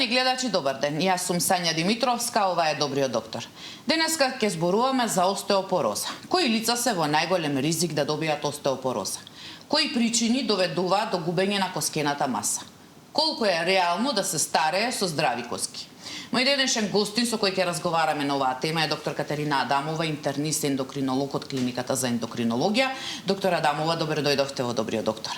гледачи, добар ден. Јас сум Сања Димитровска, ова е Добриот доктор. Денеска ќе зборуваме за остеопороза. Кои лица се во најголем ризик да добијат остеопороза? Кои причини доведуваат до губење на коскената маса? Колку е реално да се старее со здрави коски? Мој денешен гостин со кој ќе разговараме на оваа тема е доктор Катерина Адамова, интернист ендокринолог од клиниката за ендокринологија. Доктор Адамова, добро дојдовте во Добриот доктор.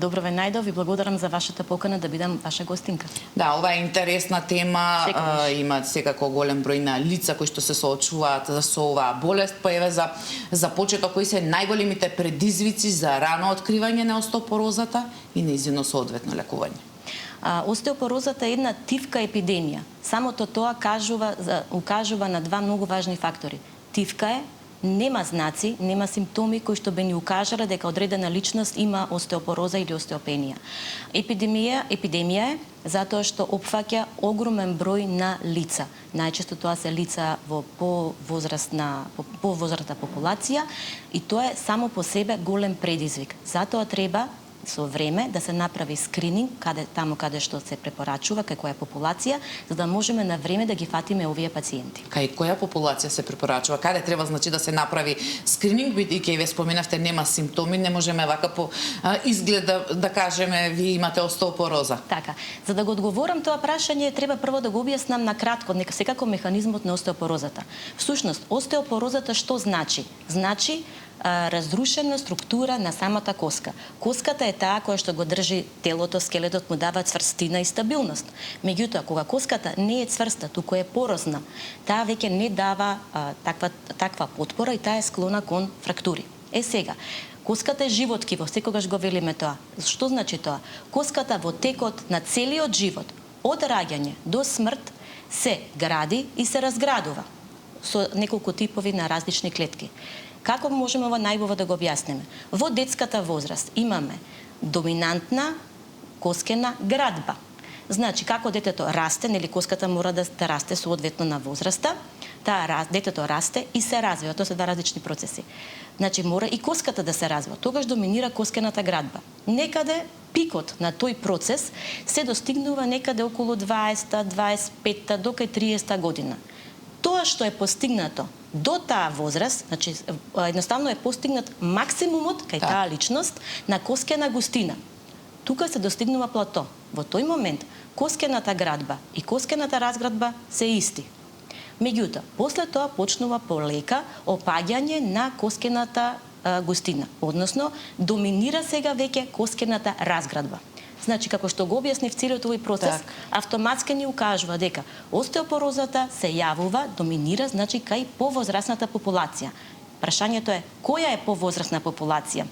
Добро ве најдов, ви благодарам за вашата покана да бидам ваша гостинка. Да, ова е интересна тема, има секако голем број на лица кои што се соочуваат со оваа болест, па еве за почеток кои се најголемите предизвици за рано откривање на остеопорозата и нејзино соодветно лекување. Остеопорозата е една тивка епидемија. Самото тоа укажува на два многу важни фактори. Тивка е, нема знаци, нема симптоми кои што би ни укажале дека одредена личност има остеопороза или остеопенија. Епидемија е затоа што опфаќа огромен број на лица. Најчесто тоа се лица во повозрастна популација и тоа е само по себе голем предизвик. Затоа треба со време да се направи скрининг каде што се препорачува, кај која популација, за да можеме на време да ги фатиме овие пациенти. Кај која популација се препорачува? Каде треба значи да се направи скрининг, бидејќи ве споменавте нема симптоми, не можеме вака по изглед да кажеме вие имате остеопороза. Така, за да го одговорам тоа прашање треба прво да го објаснам на кратко секако механизмот на остеопорозата. Всушност, остеопорозата што значи? Значи разрушена структура на самата коска. Коската е таа која што го држи телото, скелетот му дава цврстина и стабилност. Меѓутоа, кога коската не е цврста, туку е порозна, таа веќе не дава таква потпора и таа е склона кон фрактури. Сега, коската е животкиво, секогаш го велиме тоа. Што значи тоа? Коската во текот на целиот живот, од раѓање до смрт, се гради и се разградува со неколку типови на различни клетки. Како можеме ова најубаво да го објасниме? Во детската возраст имаме доминантна коскена градба. Значи, како детето расте, нели коската мора да расте соодветно на возраста, детето расте и се развива. Тоа се два различни процеси. Значи, мора и коската да се развива. Тогаш доминира коскената градба. Некаде пикот на тој процес се достигнува некаде околу 20-та, 25-та до кај 30-та година. Тоа што е постигнато до таа возраст, значи едноставно е постигнат максимумот кај таа личност на коскена густина. Тука се достигнува плато. Во тој момент коскената градба и коскената разградба се исти. Меѓутоа, после тоа почнува полека опаѓање на коскената густина, односно доминира сега веќе коскената разградба. Значи, како што го објаснив целиот овој процес, автоматски ни укажува дека остеопорозата се јавува, доминира, значи, кај повозрастната популација. Прашањето е, која е повозрастна популација?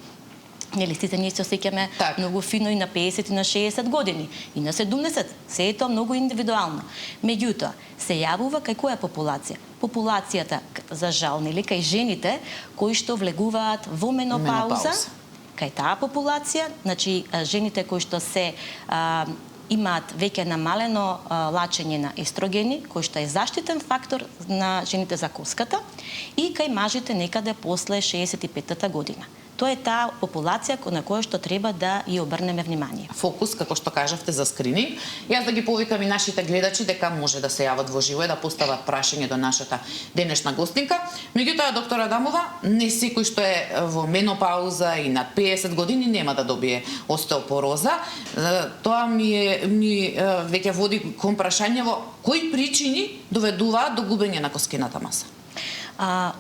Нели, сите ние се осеќаме многу фино и на 50 и на 60 години, и на 70. Се е тоа многу индивидуално. Меѓутоа, се јавува кај која популација? Популацијата, за жал, нели, кај жените кои што влегуваат во менопауза, кај таа популација, значи жените кои што се имаат веќе намалено лачење на естрогени, кој што е заштитен фактор на жените за коската, и кај мажите некаде после 65-та година. Тоа е таа популација на која што треба да ја обрнеме внимание. Фокус, како што кажавте, за скрининг. Јас да ги повикам и нашите гледачи дека може да се јават во живо и да постават прашање до нашата денешна гостинка. Меѓутоа, доктор Адамова, не секој што е во менопауза и над 50 години нема да добие остеопороза. Тоа ми веќе води кон прашањево кои причини доведуваат до губење на коскената маса.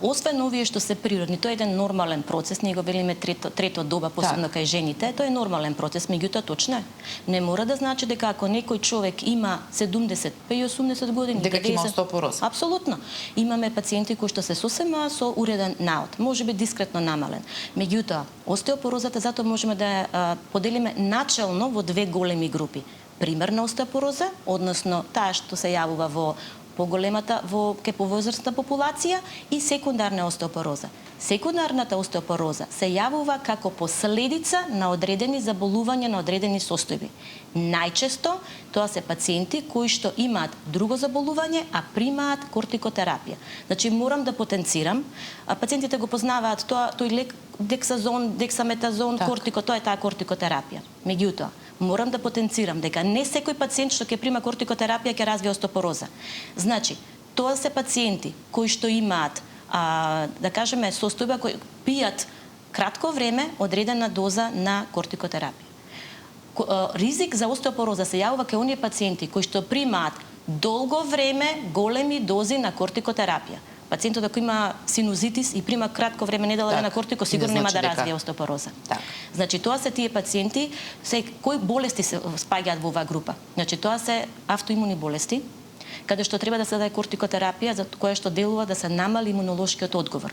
Освен овие што се природни, тоа е еден нормален процес, ние го велиме трето доба, посебно кај жените, тоа е нормален процес, меѓутоа точно е. Не мора да значи дека ако некој човек има 70, па и 80 години, дека има остеопороза. Апсолутно. Имаме пациенти кои што се сосема со уреден наод, можеби дискретно намален. Меѓутоа, остеопорозата затоа можеме да ја поделиме начелно во две големи групи. Примерна остеопороза, односно таа што се јавува во поголемата во повозрастна популација, и секундарна остеопороза. Секундарната остеопороза се јавува како последица на одредени заболувања на одредени состојби. Најчесто тоа се пациенти кои што имаат друго заболување, а примаат кортикотерапија. Значи морам да потенцирам, пациентите го познаваат тој лек дексазон, дексаметазон, кортико, тоа е таа кортикотерапија. Меѓутоа, морам да потенцирам дека не секој пациент што ќе прима кортикотерапија ќе развие остеопороза. Значи, тоа се пациенти кои што имаат да кажеме состојба кои пијат кратко време одредена доза на кортикотерапија. Ризик за остеопороза се јавува кај оние пациенти кои што примаат долго време големи дози на кортикотерапија. Пациентот ако има синузитис и прима кратко време недела на кортико, сигурно нема да развие остеопороза. Значи тоа се тие пациенти, кои болести се спаѓаат во оваа група. Значи тоа се автоимуни болести, каде што треба да се даде кортикотерапија за кое што делува да се намали имунолошкиот одговор.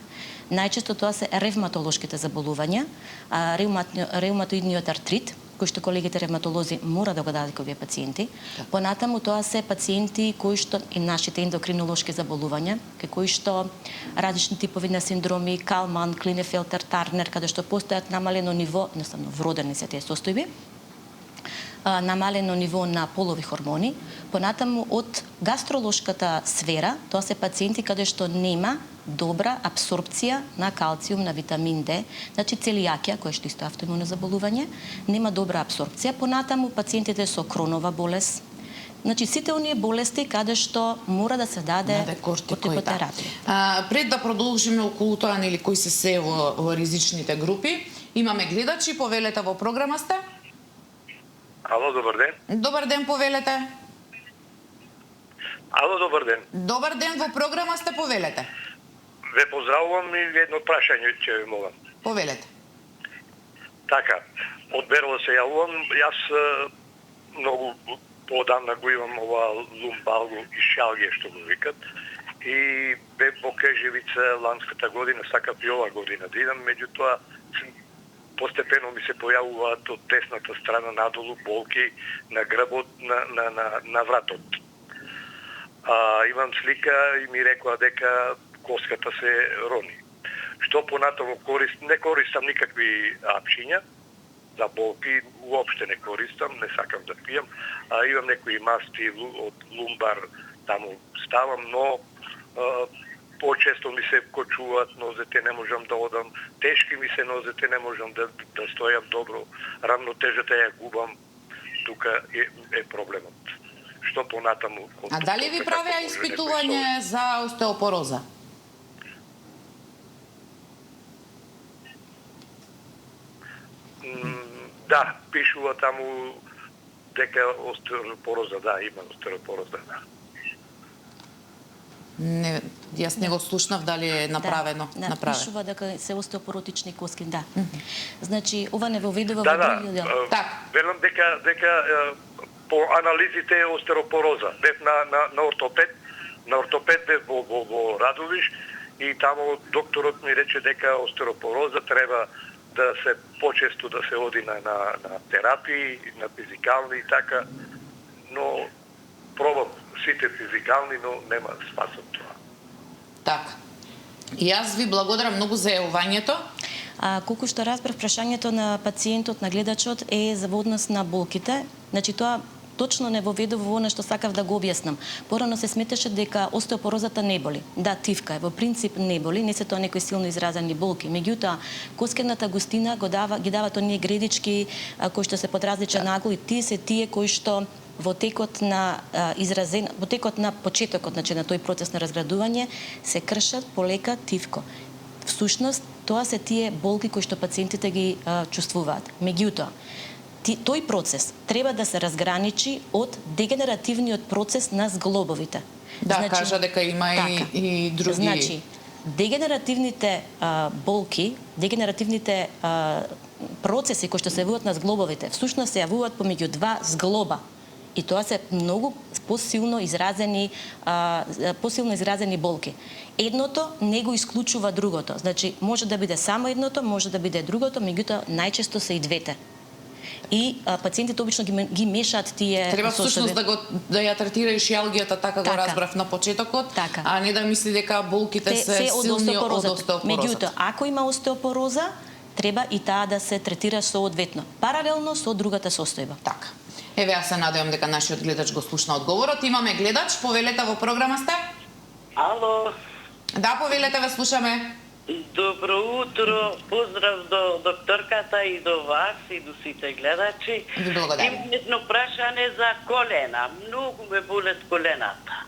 Најчесто тоа се ревматолошките заболувања, реуматоидниот артрит, кои што колегите ревматолози мора да го дадат кај овие пациенти. Понатаму тоа се пациенти кои што и нашите ендокринолошки заболувања, кај кои што различни типови на синдроми, Калман, Клинефелтер, Тарнер, каде што постојат намалено ниво, едноставно вродени се тие состојби, намалено ниво на полови хормони. Понатаму од гастролошката сфера, тоа се пациенти каде што нема добра абсорпција на калциум, на витамин Д, значи целијакија, која што исто автоимуно заболување, нема добра абсорпција. Понатаму пациентите со кронова болест, значи сите оние болести каде што мора да се даде кортикотерапија. Пред да продолжиме околу тоа, нели, кои се во ризичните групи, имаме гледачи, повелете во програма сте? Ало, добар ден. Добар ден, повелете. Ало, добар ден. Добар ден, во програма сте, повелете. Ве поздравувам и едно прашање ќе ви молам. Повелете. Така, од Берово се јавувам. Јас многу поодамна го имам ова лумбалго ишјалгија што го викат. И бе во Кежевица ланската година, сакав и ова година да идам, меѓутоа постепено ми се појавуваат од десната страна надолу болки на грбот, на вратот. Имам слика и ми рекоа дека коската се рони. Што понатаму не користам никакви апчиња за болки, уопште не користам, не сакам да пијам, имам некои масти од лумбар, таму ставам, но почесто ми се кочуваат нозете, не можам да одам, тешки ми се нозете, не можам да стојам добро, рамнотежата ја губам, тука е проблемот. Што понатаму... А дали ви правеа испитување за остеопороза? Да, пишува таму дека остеопороза, да, има остеопороза, да. Не, јас не го слушнав дали е направено. Да, пишува дека се остеопоротични коски, да. Значи, ова не во видува во други дел. Велам дека по анализите е остеопороза. Бев на ортопед бев во Радовиш и таму докторот ми рече дека остеопороза треба да се почесто да се оди на терапии, на физикални и така, но пробам сите физикални, но нема спас од тоа. Така. И јас ви благодарам многу за јавувањето. Колку што разбрав, прашањето на пациентот, на гледачот е за однос на болките. Значи тоа точно не воведува во она што сакав да го објаснам. Порано се сметеше дека остеопорозата не боли. Да, тивка е, во принцип не боли, не се тоа некои силно изразени болки. Меѓутоа, коскерната густина ги дават оние гредички кои што се под различен агол и тие се тие кои што во текот на почетокот, значи на тој процес на разградување, се кршат полека тивко. Всушност, тоа се тие болки кои што пациентите ги чувствуваат. Меѓутоа, тој процес треба да се разграничи од дегенеративниот процес на зглобовите. Да, значи, кажа дека има и други... Значи, дегенеративните болки, дегенеративните процеси кои што се јавуваат на зглобовите, всушност се јавуваат помеѓу два зглоба. И тоа се многу посилно изразени болки. Едното не го исклучува другото. Значи, може да биде само едното, може да биде другото, меѓутоа најчесто се и двете. И пациентите обично ги мешаат тие. Треба всушност да ја третираеш јалгијата, така го разбрав на почетокот, а не да мисли дека болките се силни од остеопороза. Меѓутоа, ако има остеопороза, треба и таа да се третира соодветно, паралелно со другата состојба. Така. Еве, јас се надевам дека нашиот гледач го слушна одговорот. Имаме гледач, повелете, во програма сте? Ало. Да, повелете, ве слушаме. Добро утро, поздрав до докторката и до вас и до сите гледачи. Ви благодарам. Имам едно прашање за колена. Многу ме болет колената.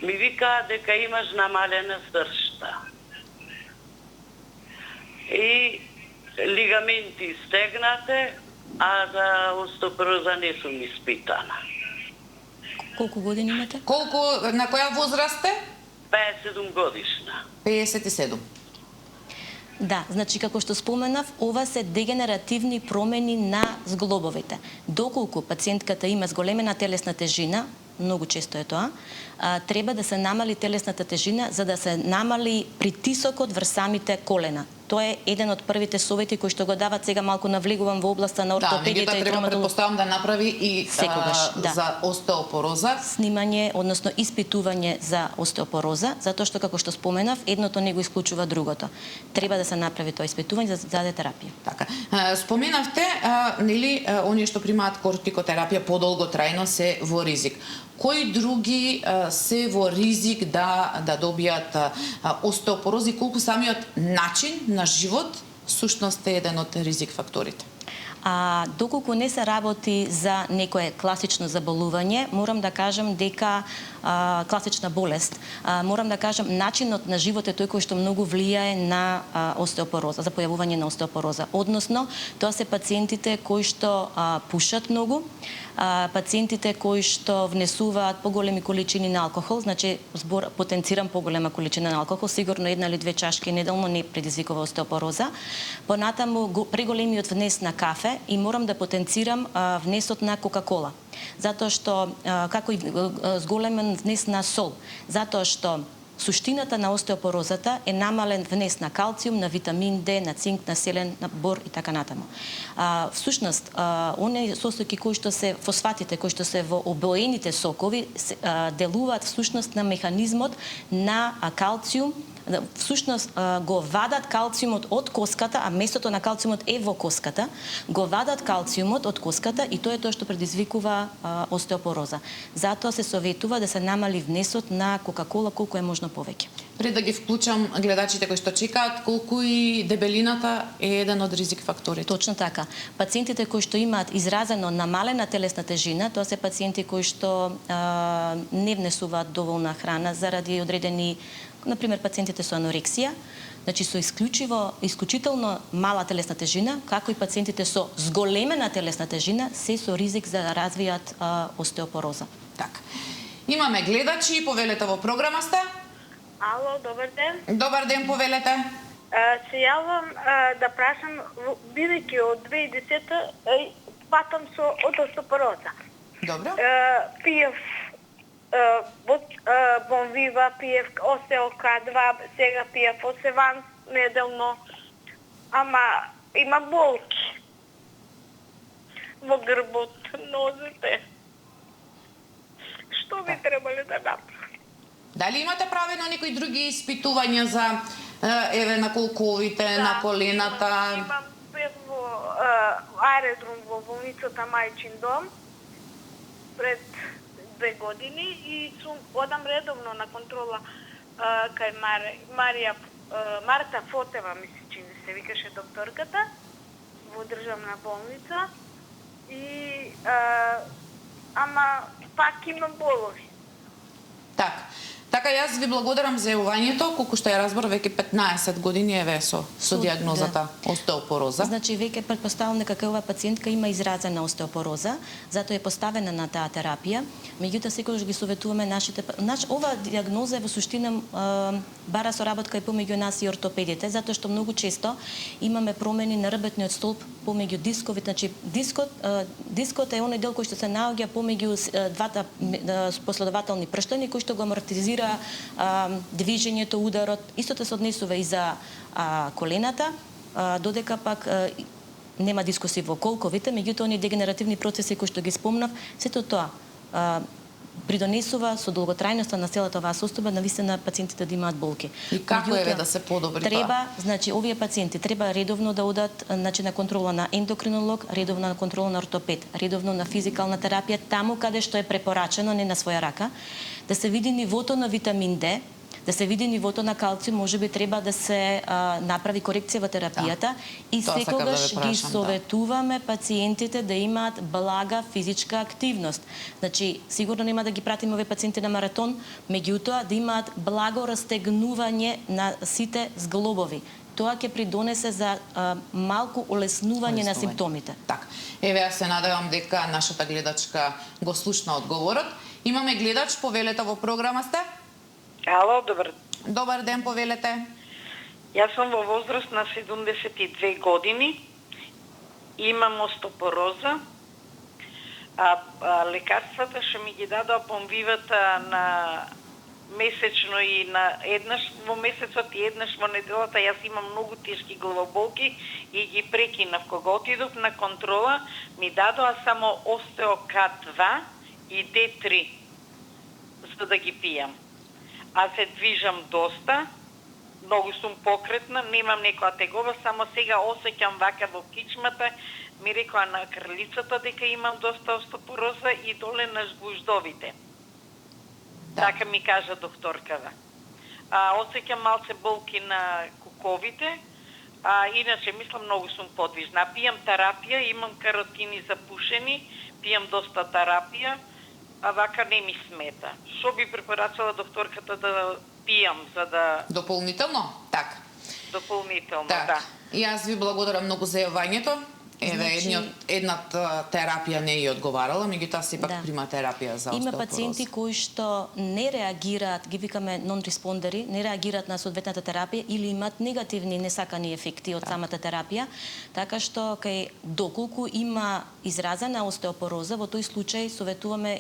Ми викаат дека имаш намалена сршта. И лигаменти стегнате, а за остеопороза не сум испитана. Колку години имате? Колку, на која возраст сте? 57 годишна. 57. Да, значи како што споменав, ова се дегенеративни промени на зглобовите. Доколку пациентката има зголемена телесна тежина, многу често е тоа, треба да се намали телесната тежина за да се намали притисокот врз самите колена. Тоа е еден од првите совети кои што го дават, сега малку навлегувам во областа на ортопедијата и треба предпоставам да направи и секогаш, да, за остеопороза. Снимање, односно испитување за остеопороза, затоа што како што споменав, едното не го исклучува другото. Треба да се направи тоа испитување за даде терапија. Така. Споменавте, нели, оние што примаат кортикотерапија подолго трајно се во ризик. Кои други се во ризик да добијат остеопорози, колку самиот начин на живот сушност е еден од ризик факторите? Доколку не се работи за некое класично заболување, морам да кажам дека класична болест, морам да кажам начинот на живот е тој кој што многу влијае на остеопороза, за појавување на остеопороза. Односно, тоа се пациентите кои што пушат многу, пациентите кои што внесуваат поголеми количини на алкохол, значи потенцирам поголема количина на алкохол, сигурно 1 или 2 чашки неделно не предизвикува остеопороза. Понатаму преголемиот внес на кафе и морам да потенцирам внесот на Кока-кола. Затоа што, како и зголемен внес на сол, затоа што суштината на остеопорозата е намален внес на калциум, на витамин Д, на цинк, на селен, на бор и така натаму. Всушност, оние состојки кои што се фосфатите, кои што се во обоените сокови, делуваат всушност на механизмот на калциум, всушност го вадат калциумот од коската, а местото на калциумот е во коската, го вадат калциумот од коската и тоа е тоа што предизвикува остеопороза. Затоа се советува да се намали внесот на Кока-кола колку е можно повеќе. Пред да ги вклучам гледачите кои што чекаат, колку и дебелината е еден од ризик факторите. Точно така. Пациентите кои што имаат изразено намалена телесна тежина, тоа се пациенти кои што не внесуваат доволна храна заради одредени, например, пациентите со анорексија, значи со исклучително мала телесна тежина, како и пациентите со зголемена телесна тежина, се со ризик за да развијат остеопороза. Така. Имаме гледачи, повелете во програма сте. Ало, добар ден. Добар ден, повелете. Се јавам да прашам, бидејќи од 2010-та патам со остеопороза. Добро. Пиев Бонвива, пиев Остеока-2, сега пиев Осеван неделно, ама има болки во грбот, нозите. Што би требале да направи? Дали имате правено некои други испитувања за на колковите, на колената? Имам во аеродром во болницата Мајчин дом пред 2 години и одам редовно на контрола кај Марта Фотева, ми се чини се викаше докторката, во државна болница и ама пак имам болови. Така, јас ви благодарам за јавувањето, колку што ја разбор, веќе 15 години еве со дијагнозата остеопороза. Значи, веќе претпоставам дека оваа пациентка има изразена остеопороза, затоа е поставена на таа терапија. Меѓутоа, секогаш ги советуваме нашите... Оваа дијагноза е во суштина бара соработка и помеѓу нас и ортопедите, затоа што многу често имаме промени на рбетниот столб помеѓу дисковите. Значи, дискот е оној дел кој што се наоѓа помеѓу двата последователни прштани, кои што го амортизира движењето, ударот. Истото се однесува и за колената, додека пак нема дискоси во колковите, меѓутоа оние дегенеративни процеси кои што ги спомнав, сето тоа придонесува со долготрајноста на целата оваа состојба навистина пациентите да имаат болки. И како е да се подобри тоа? Треба, значи овие пациенти треба редовно да одат на контрола на ендокринолог, редовно на контрола на ортопед, редовно на физикална терапија таму каде што е препорачено, не на своја рака, да се види нивото на витамин Д, да се види нивото на калциум, можеби треба да се направи корекција во терапијата и Тоа сакав да секогаш ве ги прашам, советуваме пациентите да имаат блага физичка активност. Значи, сигурно нема да ги пратиме овие пациенти на маратон, меѓутоа да имаат благо растегнување на сите зглобови. Тоа ќе придонесе за малку олеснување на симптомите. Така. Еве, јас се надевам дека нашата гледачка го слушна одговорот. Имаме гледач, повелете во програма сте? Ало, добар. Добар ден, повелете. Јас сум во возраст на 72 години. Имам остеопороза. Лекарствата што ми ги дадоа помвивата на месечно и на еднаш во месецот и еднаш во неделата, јас имам многу тешки главоболки и ги прекинав. Кога отидов на контрола, ми дадоа само Остеокат-2 и D3 за да ги пијам. Аз се движам доста, многу сум покретна, немам некоја тегова, само сега осеќам вака во кичмата, ми рекоа на кралицата дека имам доста остеопороза и доле на жгуждовите. Така ми кажа докторкава. Осеќам малце болки на куковите, иначе мислам многу сум подвижна. Пијам терапија, имам каротини запушени, пијам доста терапија, а вака не ми смета. Што би препорачала докторката да пијам за да... Дополнително? Така. Дополнително, Так. да. И јас ви благодарам многу за јавањето. Еве, едната терапија не ја одговарала, меѓутоа сепак прима терапија за остеопороза. Има пациенти кои што не реагираат, ги викаме нон-респондери, не реагираат на соодветната терапија или имаат негативни несакани ефекти од самата терапија, така што кај доколку има изразена остеопороза, во тој случај советуваме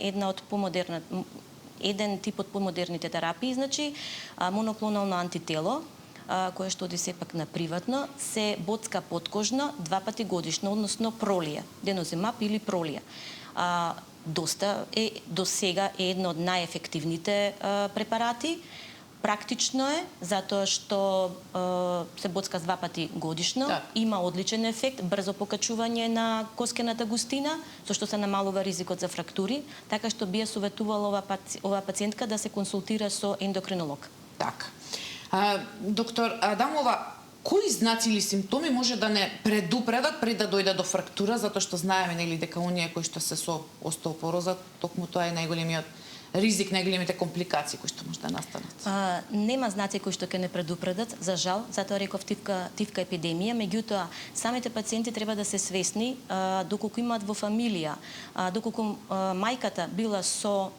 еден тип од помодерните терапии, значи моноклонално антитело, кое што оди сепак на приватно, се боцка подкожно 2 пати годишно, односно пролија, деноземап или пролија. До сега е едно од најефективните препарати. Практично е, затоа што се боцка 2 пати годишно, има одличен ефект, брзо покачување на коскената густина, со што се намалува ризикот за фрактури, така што би ја советувала оваа пациентка да се консултира со ендокринолог. Така. Доктор Адамова, кои знаци или симптоми може да не предупредат пред да дојде до фрактура, затоа што знаеме нели дека оние кои што се со остеопороза, токму тоа е најголемиот ризик, најголемите компликации кои што може да настанат? Нема знаци кои што ќе не предупредат, за жал, затоа реков тивка епидемија, меѓутоа самите пациенти треба да се свесни доколку имаат во фамилија, доколку мајката била со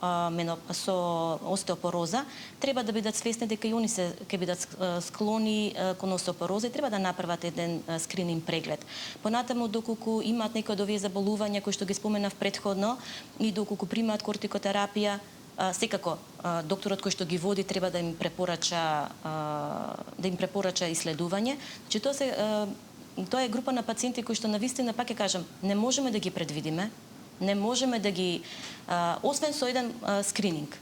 остеопороза, треба да бидат свесни дека и они ќе бидат склони кон остеопороза и треба да направат еден скрининг преглед. Понатаму доколку имаат некои од овие заболувања кои што ги споменав претходно и доколку примаат кортикотерапија, секако докторот кој што ги води треба да им препорача иследување. Значи тоа е група на пациенти кои што навистина, пак ќе кажам, не можеме да ги предвидиме, не можеме да ги освен со еден скрининг.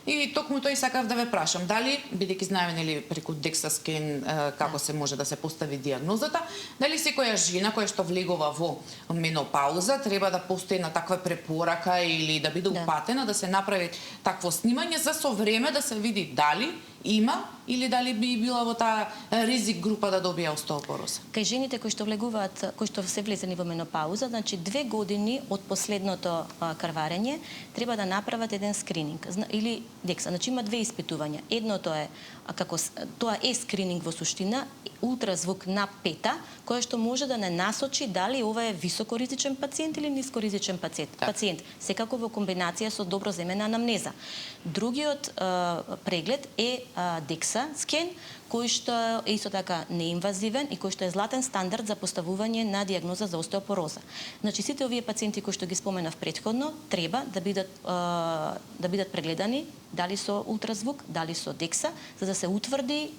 И токму тој сакав да ве прашам, дали, бидејќи знаеме нели преку DEXA скен како се може да се постави дијагнозата, дали секоја жена која што влегува во менопауза треба да постои на таква препорака или да биде упатена да се направи такво снимање за со време да се види дали има или дали би била во таа ризик група да добија остеопороза? Кај жените кои што влегуваат, кои што се влезени во менопауза, значи 2 години од последното крварење треба да направат еден скрининг или DEXA. Значи има 2 испитувања. Едното е тоа е скрининг во суштина, ултразвук на пета, кој што може да не насочи дали ова е високоризичен пациент или нискоризичен пациент. Секако во комбинација со добро земена анамнеза. Другиот преглед е DEXA скен, кој што е исто така неинвазивен и кој што е златен стандард за поставување на дијагноза за остеопороза. Значи сите овие пациенти кои што ги споменав претходно треба да бидат прегледани дали со ултразвук, дали со DEXA, за да се утврди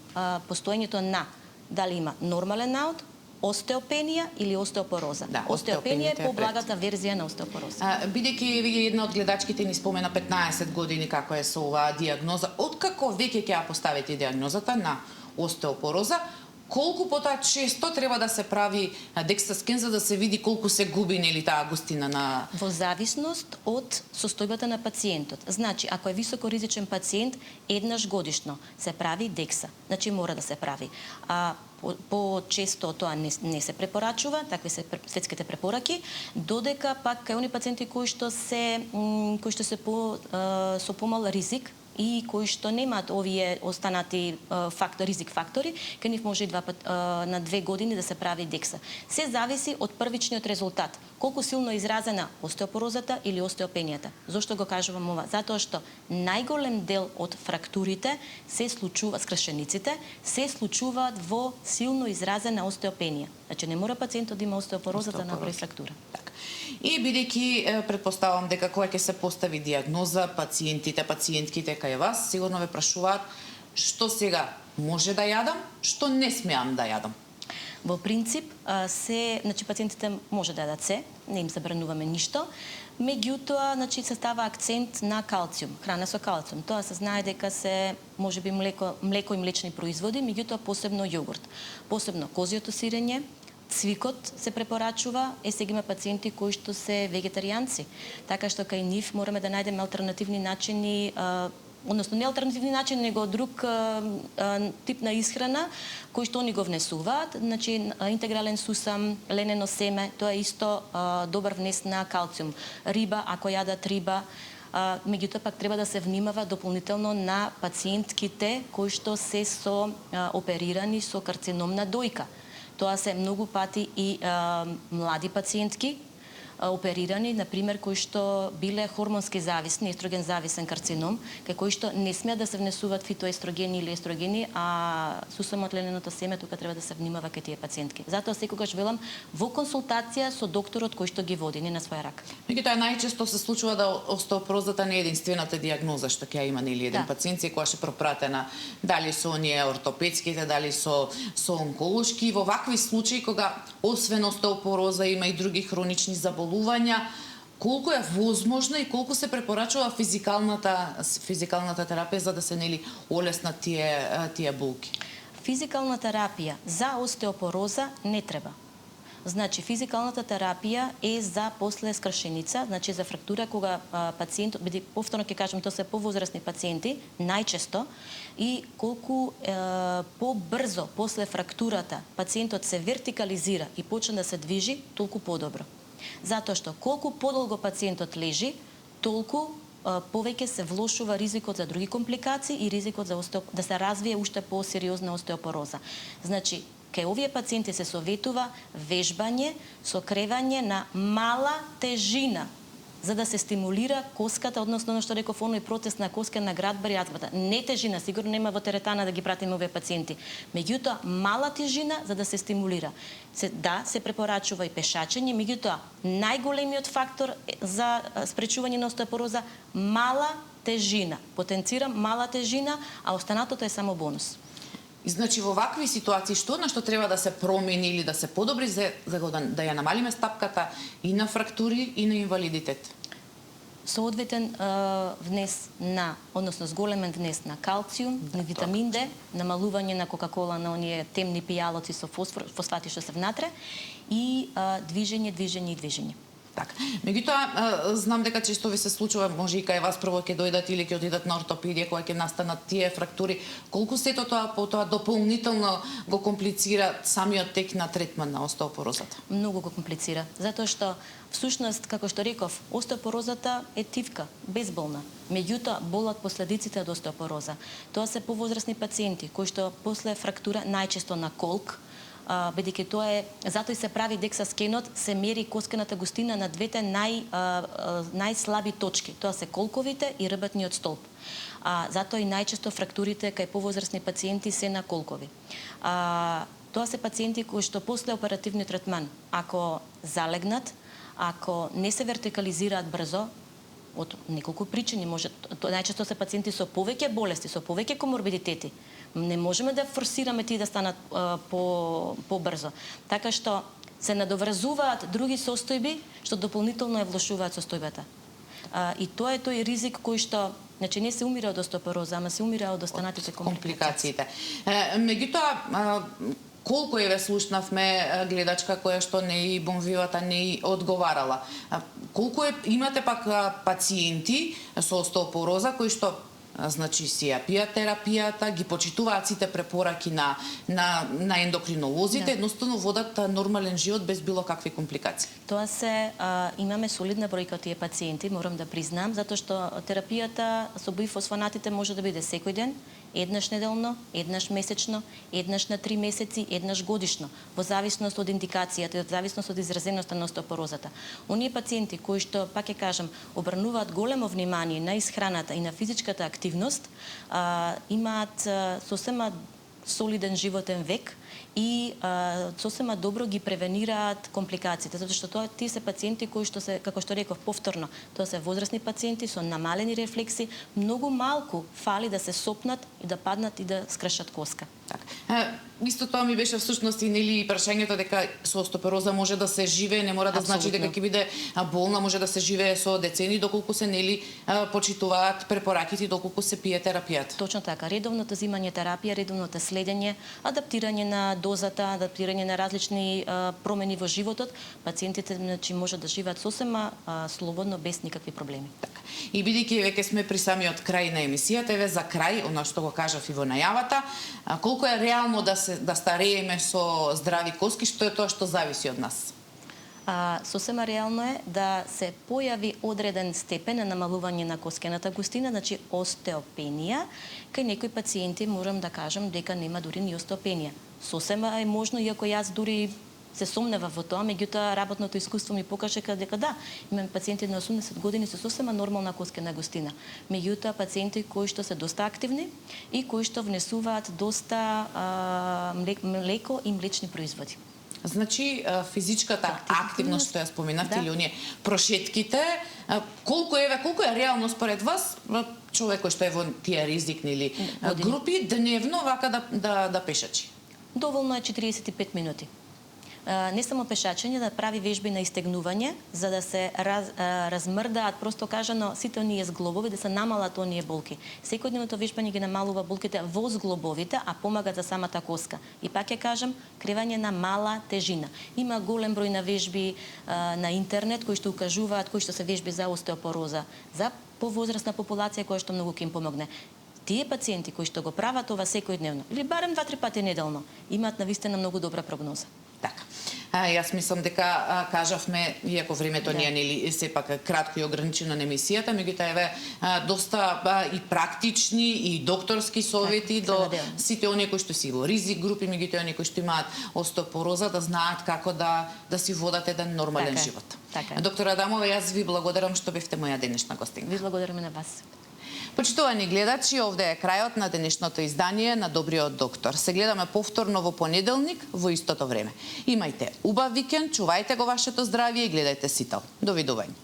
постоењето на дали има нормален наод, остеопенија или остеопороза. Остеопенија е поблагата верзија на остеопороза. Бидејќи една од гледачките ни спомена 15 години како е со оваа дијагноза, откако веќе ќе ја поставите дијагнозата на остеопороза, колку потоа често треба да се прави DEXA скен за да се види колку се губи нели таа густина на Во зависност од состојбата на пациентот. Значи, ако е високоризичен пациент, еднаш годишно се прави DEXA. Значи, мора да се прави. По-често тоа не се препорачува, такви се светските препораки, додека пак кај они пациенти кои што се со помал ризик и кои што немаат овие останати ризик фактори, кај нив може и на 2 години да се прави DEXA. Се зависи од првичниот резултат. Колку силно изразена остеопорозата или остеопенијата. Зошто го кажувам ова? Затоа што најголем дел од фрактурите се случува, скршениците, се случуваат во силно изразена остеопенија. Значи не мора пациентот да има остеопороза да направи фрактура. Така. И бидејќи претпоставам дека кога ќе се постави диагноза, пациентките кај вас сигурно ве прашуваат што сега може да јадам, што не смеам да јадам. Во принцип, значи пациентите може да јадат се, не им забрануваме ништо, меѓутоа, значи се става акцент на калциум, храна со калциум. Тоа се знае дека се можеби млеко и млечни производи, меѓутоа посебно јогурт, посебно козјото сирење, цвикот се препорачува, сега има пациенти кои што се вегетаријанци, така што кај нив мораме да најдеме алтернативни начини, односно не алтернативни начини, него друг тип на исхрана кој што они го внесуваат, значи интегрален сусам, ленено семе, тоа е исто добар внес на калциум. Риба, ако јадат риба, меѓутоа пак треба да се внимава дополнително на пациентките кои што се со оперирани со карцином на дојка. Тоа се многу пати и млади пациентки, оперирани, например, кои што биле хормонски зависни, естроген зависен карцином, кај кои што не смеат да се внесуваат фитоестрогени или естрогени, а сусамот лененото семе тука треба да се внимава кај тие пациентки. Затоа секогаш велам во консултација со докторот кој што ги води, не на своја рака. Меѓутоа најчесто се случува да остеопорозата не е единствената диагноза што ќе ја има нели еден пациент, секогаш е пропратена дали со оние ортопедските, дали со онколошки. Во вакви случаи кога освен остеопороза има и други хронични заболувања, колку е возможно и колку се препорачува физикалната терапија за да се нели олеснат тие болки? Физикална терапија за остеопороза не треба. Значи, физикалната терапија е за после скршеница, значи за фрактура кога пациентот, повторно ќе кажам, тоа се повозрастни пациенти, најчесто, и колку побрзо после фрактурата пациентот се вертикализира и почне да се движи, толку подобро. Затоа што колку подолго пациентот лежи, толку повеќе се влошува ризикот за други компликации и ризикот за да се развие уште посериозна остеопороза. Значи, кај овие пациенти се советува вежбање со кревање на мала тежина, за да се стимулира коската, односно оно што реков, оној процес на коска на градба и јазбата. Не тежина, сигурно нема во теретана да ги пратиме овие пациенти. Меѓутоа, мала тежина за да се стимулира. Се препорачува и пешачење, меѓутоа, најголемиот фактор за спречување на остеопороза, мала тежина. Потенцирам мала тежина, а останатото е само бонус. Значи во вакви ситуации што треба да се промени или да се подобри за да ја намалиме стапката и на фрактури и на инвалидитет? Соодветен внес на, односно зголемен внес на калциум, на витамин Д, намалување на кока-кола на оние темни пијалоци со фосфати што се внатре и движење. Така. Меѓутоа, знам дека често ви се случува, може и кај вас прво ќе дојдат или ќе одидат на ортопедија кога ќе настанат тие фрактури. Колку сето тоа потоа дополнително го комплицира самиот тек на третман на остеопорозата? Многу го комплицира, затоа што всушност, како што реков, остеопорозата е тивка, безболна. Меѓутоа, болат последиците од остеопороза. Тоа се повозрастни пациенти кои што после фрактура, најчесто на колк, бидејќи тоа е, затоа и се прави DEXA скенот, се мери коскената густина на двете најслаби точки. Тоа се колковите и рбатниот столб. Затоа и најчесто фрактурите кај повозрастни пациенти се на колкови. Тоа се пациенти кои што после оперативниот третман, ако залегнат, ако не се вертикализираат брзо, од неколку причини, најчесто се пациенти со повеќе болести, со повеќе коморбидитети. Не можеме да форсираме тие да станат побрзо. Така што се надоврзуваат други состојби што дополнително ја влошуваат состојбата. И тоа е тој ризик кој што, значи не се умира од остеопороза, ама се умира од останатите компликациите. Меѓутоа, колку еве слушнавме гледачка која што не и бонвивата не и одговарала. Колку имате пак пациенти со остеопороза кои што значи си ја пијат терапијата, ги почитуваат сите препораки на ендокринолозите, едноставно водат нормален живот без било какви компликации. Тоа се имаме солидна бројка тие пациенти, морам да признам, затоа што терапијата со бифосфонатите може да биде секој ден, еднаш неделно, еднаш месечно, еднаш на 3 месеци, еднаш годишно, во зависност од индикацијата и од зависност од изразеноста на остеопорозата. Оние пациенти кои што, пак ќе кажам, обрнуваат големо внимание на исхраната и на физичката активност, имаат сосема солиден животен век и сосема добро ги превенираат компликациите, затоа што тие се пациенти кои што се, како што реков повторно, тоа се возрастни пациенти со намалени рефлекси, многу малку фали да се сопнат и да паднат и да скршат коска. Така. Исто тоа ми беше всушност и нели прашањето дека со остеопороза може да се живее, не мора да значи дека ќе биде болна, може да се живее со децени доколку се нели почитуваат препораките и доколку се пие терапијата. Точно така, редовното земање терапија, редовното следење, адаптирање на дозата, адаптирање на различни промени во животот, пациентите значи може да живеат сосема слободно без никакви проблеми. Така. И бидејќи веќе сме при самиот крај на емисијата, еве за крај, она што го кажав и во најавата, колку е реално да старееме со здрави коски, што е тоа што зависи од нас? Сосема реално е да се појави одреден степен на намалување на коскената густина, значи остеопенија. Кај некои пациенти можам да кажам дека нема дури ни остеопенија. Сосема е можно, иако јас дури се сомневав во тоа, меѓутоа работното искуство ми покаже дека да, имаме пациенти на 80 години со сосема нормална коскена густина. Меѓутоа пациенти кои што се доста активни и кои што внесуваат доста млеко и млечни производи. Значи, физичката активност што ја споменавте, или оние прошетките, колку е реално според вас човек кој што е во тие ризикни или групи дневно вака да пешачи? Доволно е 45 минути. Не само пешачење, да прави вежби на истегнување, за да се размрдаат, просто кажано, сите оние зглобови, да се намалат оние болки. Секојдневното вежбање ги намалува болките во зглобовите, а помага за самата коска. И пак ќе кажам, кривање на мала тежина. Има голем број на вежби на интернет кои што укажуваат, кои што се вежби за остеопороза, за повозрастна популација која што многу ќе им помогне. Тие пациенти кои што го прават ова секојдневно, или барем 2-3 пати неделно, имаат навистина многу добра прогноза. Така. Јас мислам дека кажавме, иако времето ни е нели сепак кратко и ограничено на емисијата, меѓутоа еве доста и практични и докторски совети до сите оние кои што си во ризик групи, меѓутоа оние кои што имаат остеопороза да знаат како да си водат еден нормален живот. Доктор Адамова, јас ви благодарам што бевте моја денешна гостинка. Ви благодарам на вас. Почитувани гледачи, овде е крајот на денешното издание на Добриот доктор. Се гледаме повторно во понеделник во истото време. Имајте убав викенд, чувајте го вашето здравје и гледајте сител. Довидување.